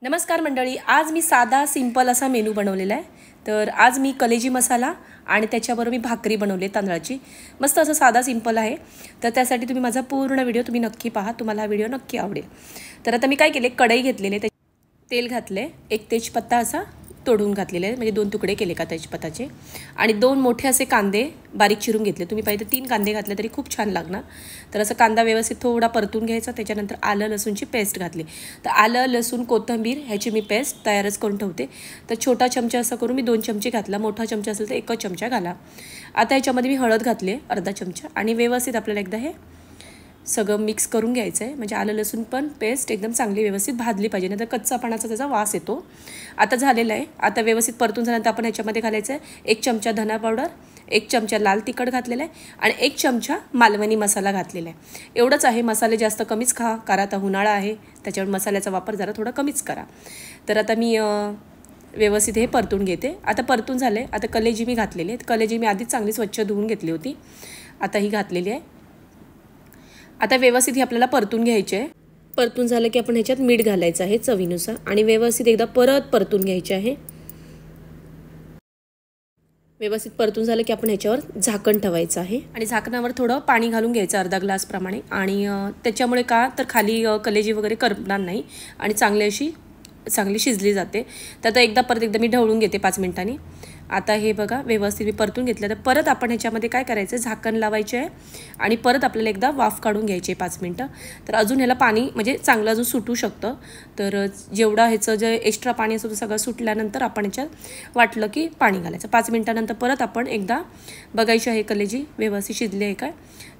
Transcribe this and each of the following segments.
नमस्कार मंडळी, आज मी साधा सिंपल असा मेनू बनवलेला आहे। तर आज मी कलेजी मसाला आणि त्याच्याबरोबर मी भाकरी बनवली तांदळाची। मस्त असं साधा सिंपल आहे। तर त्यासाठी तुम्ही माझा पूर्ण व्हिडिओ तुम्ही नक्की पहा, तुम्हाला हा व्हिडिओ नक्की आवडेल। तर आता मी काय केले, कढई घेतलेले, तेल घातले, एक तेजपत्ता असा तोडून घातलेले आहे, म्हणजे 2 तुकडे केले का तेजपत्ताचे, आणि 2 मोठे असे कांदे बारीक चिरून घेतले। तुम्ही पाहिजे 3 कांदे घातले तरी खूप छान लागणार। तर असं कांदा व्यवस्थित थोडा परतून घ्यायचा, त्याच्यानंतर आलं लसूणची पेस्ट घातली। तर आलं लसूण कोथिंबीर ह्याची मी पेस्ट तयारच करून ठेवते। तर छोटा चमचा असं करून मी 2 चमचे घातला, मोठा चमचा असेल तर 1 चमचा घाला। आता ह्याच्यामध्ये मी हळद घातली अर्धा चमचा, आणि व्यवस्थित आपल्याला एकदा हे सगळं मिक्स करून घ्यायचं आहे। म्हणजे आलं लसूण पण पेस्ट एकदम चांगली व्यवस्थित भाजली पाहिजे, नाही तर कच्चापणाचा त्याचा वास येतो। आता झालेलं आहे। आता व्यवस्थित परतून झाल्यानंतर आपण ह्याच्यामध्ये घालायचं आहे 1 चमचा धना पावडर, 1 चमचा लाल तिखट घातलेला आहे, आणि 1 चमचा मालवणी मसाला घातलेला आहे। एवढंच आहे। मसाले जास्त कमीच खा, कारण आता उन्हाळा आहे, त्याच्यामुळे मसाल्याचा वापर जरा थोडा कमीच करा। तर आता मी व्यवस्थित हे परतून घेते। आता परतून झाले। आता कलेजी मी घातलेली आहे। कलेजी मी आधीच चांगली स्वच्छ धुवून घेतली होती, आता ही घातलेली आहे। आता व्यवस्थित ही आपल्याला परतून घ्यायचे आहे। परतून झालं की आपण ह्याच्यात मीठ घालायचं आहे चवीनुसार, आणि व्यवस्थित एकदा परत परतून घ्यायचे आहे। व्यवस्थित परतून झालं की आपण ह्याच्यावर झाकण ठेवायचं आहे, आणि झाकणावर थोडं पाणी घालून घ्यायचं अर्धा ग्लास प्रमाणे, आणि त्याच्यामुळे का तर खाली कलेजी वगैरे करपणार नाही, आणि चांगली शिजली जाते। तर आता एकदा मी ढवळून घेते 5 मिनिटांनी। आता हे बघा व्यवस्थित मी परतून घेतलं। तर परत आपण ह्याच्यामध्ये काय करायचं, झाकण लावायचे आहे, आणि परत आपल्याला एकदा वाफ काढून घ्यायची 5 मिनिटं। तर अजून ह्याला पाणी म्हणजे चांगलं अजून सुटू शकतं। तर जेवढा ह्याचं जे एक्स्ट्रा पाणी असतं सगळं सुटल्यानंतर आपण ह्याच्यात वाटलं की पाणी घालायचं। 5 मिनिटानंतर परत आपण एकदा बघायची आहे कलेजी व्यवस्थित शिजली आहे काय।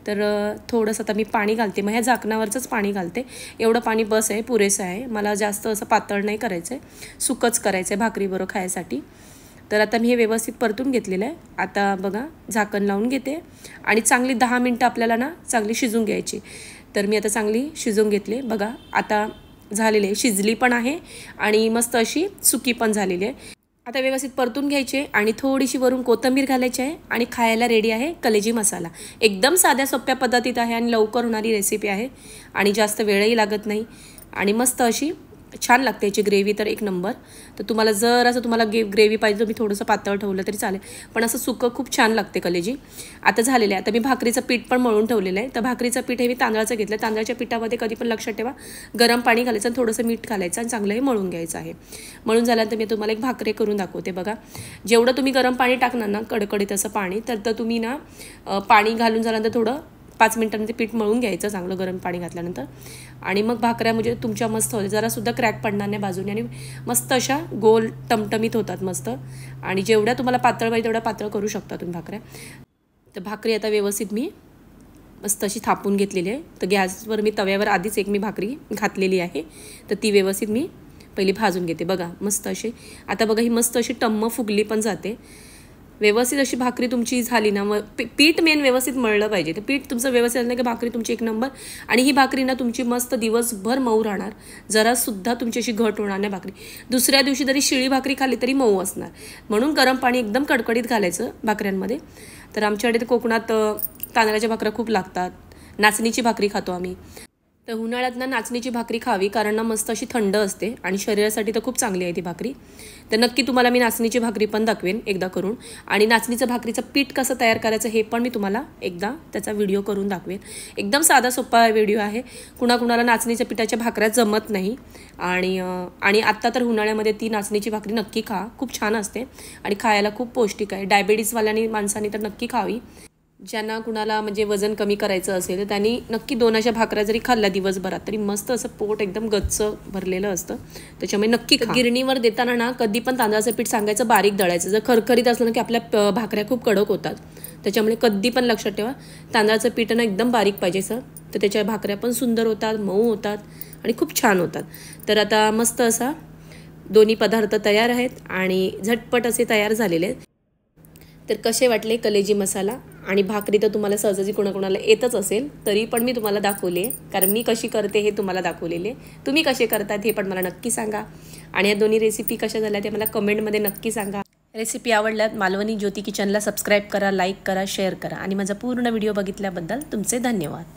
तर थोडंसं आता मी पाणी घालते, मग ह्या झाकणावरचंच पाणी घालते। एवढं पाणी बस आहे, पुरेसं आहे। मला जास्त असं पातळ नाही करायचं आहे, सुकंच करायचं आहे भाकरीबरोबर खायसाठी। तर आता मी हे व्यवस्थित परतून घेतलेलं आहे। आता बघा झाकण लावून घेते, आणि चांगली 10 मिनिटं आपल्याला ना चांगली शिजून घ्यायची। तर मी आता चांगली शिजवून घेतली बघा। आता झालेली आहे, शिजली पण आहे, आणि मस्त अशी सुकी पण झालेली आहे। आता व्यवस्थित परतून घ्यायचे, आणि थोडीशी वरून कोथिंबीर घालायची आहे, आणि खायला रेडी आहे कलेजी मसाला। एकदम साध्या सोप्या पद्धतीत आहे, आणि लवकर होणारी रेसिपी आहे, आणि जास्त वेळही लागत नाही, आणि मस्त अशी छान लागते याची ग्रेव्ही तर 1 नंबर। तर तुम्हाला जर असं तुम्हाला ग्रेव्ही पाहिजे तर मी थोडंसं पातळ ठेवलं तरी चालेल, पण असं सुकं खूप छान लागते कलेजी। आता झालेलं आहे। आता मी भाकरीचं पीठ पण मळून ठेवलेलं आहे। तर भाकरीचं पीठ हे मी तांदळाचं घेतलं। तांदळाच्या पिठामध्ये कधी पण लक्षात ठेवा, गरम पाणी घालायचं आणि थोडंसं मीठ घालायचं, आणि चांगलं हे मळून घ्यायचं आहे। मळून झाल्यानंतर मी तुम्हाला एक भाकरी करून दाखवते बघा। जेवढं तुम्ही गरम पाणी टाकणार ना, कडकडीत असं पाणी, तर तुम्ही ना पाणी घालून झाल्यानंतर थोडं 5 मिनिटांमध्ये पीठ मळून घ्यायचं चांगलं गरम पाणी घातल्यानंतर, आणि मग भाकऱ्या म्हणजे तुमच्या मस्त होते, जरासुद्धा क्रॅक पडणार नाही बाजूने, आणि मस्त अशा गोल टमटमीत होतात मस्त। आणि जेवढ्या तुम्हाला पातळ पाहिजे तेवढ्या पातळ करू शकता तुम्ही भाकऱ्या। तर भाकरी आता व्यवस्थित मी मस्त अशी थापून घेतलेली आहे। तर गॅसवर मी तव्यावर आधीच एक मी भाकरी घातलेली आहे, तर ती व्यवस्थित मी पहिली भाजून घेते बघा मस्त अशी। आता बघा ही मस्त अशी टम्म फुगली पण जाते। व्यवस्थित अशी भाकरी तुमची झाली ना, मग पीठ मेन व्यवस्थित मळलं पाहिजे। तर पीठ तुमचं व्यवस्थित झालं की भाकरी तुमची 1 नंबर, आणि ही भाकरी ना तुमची मस्त दिवसभर मऊ राहणार, जरासुद्धा तुमची अशी घट होणार नाही भाकरी। दुसऱ्या दिवशी जरी शिळी भाकरी खाली तरी मऊ असणार, म्हणून गरम पाणी एकदम कडकडीत घालायचं भाकऱ्यांमध्ये। तर आमच्याकडे कोकणात तांदळाच्या भाकऱ्या खूप लागतात, नाचणीची भाकरी खातो आम्ही। तर उन्हाळ्यात ना नाचणीची भाकरी खावी, कारण ना मस्त अशी थंड असते, आणि शरीरासाठी तर खूप चांगली आहे ती भाकरी। तर नक्की तुम्हाला मी नाचणीची भाकरी पण दाखवेन एकदा करून, आणि नाचणीचं भाकरीचं पीठ कसं तयार करायचं हे पण मी तुम्हाला एकदा त्याचा व्हिडिओ करून दाखवेन। एकदम साधा सोपा व्हिडिओ आहे। कुणाकुणाला नाचणीच्या पिठाच्या भाकऱ्या जमत नाही, आणि आत्ता तर उन्हाळ्यामध्ये ती नाचणीची भाकरी नक्की खा, खूप छान असते, आणि खायला खूप पौष्टिक आहे। डायबिटीसवाल्यांनी माणसांनी तर नक्की खावी। ज्यांना कुणाला म्हणजे वजन कमी करायचं असेल तर त्यांनी नक्की 2 अशा भाकऱ्या जरी खाल्ल्या दिवसभरात तरी मस्त असं पोट एकदम गच्च भरलेलं असतं, त्याच्यामुळे नक्की खा। गिरणीवर देताना ना कधी पण तांदळाचं पीठ सांगायचं बारीक दळायचं। जर खरखरीत असलं ना की आपल्या भाकऱ्या खूप कडक होतात, त्याच्यामुळे कधी पण लक्षात ठेवा तांदळाचं पीठ ना एकदम बारीक पाहिजे सर, तर त्याच्या भाकऱ्या पण सुंदर होतात, मऊ होतात, आणि खूप छान होतात। तर आता मस्त असा दोन्ही पदार्थ तयार आहेत, आणि झटपट असे तयार झालेले आहेत। तर कसे वाटले कलेजी मसाला आणि भाकरी? तर तुम्हाला सहजासहजी कोणाकोणाला येतच असेल, तरी पण मी तुम्हाला दाखवले, कारण मी कशी करते हे तुम्हाला दाखवलेले। तुम्ही कसे करतात हे पण मला नक्की सांगा, आणि या दोन्ही रेसिपी कशा झाल्या ते मला कमेंटमध्ये नक्की सांगा। रेसिपी आवडल्यात मालवणी ज्योती किचनला सबस्क्राईब करा, लाईक करा, शेअर करा, आणि माझा पूर्ण व्हिडिओ बघितल्याबद्दल तुमचे धन्यवाद।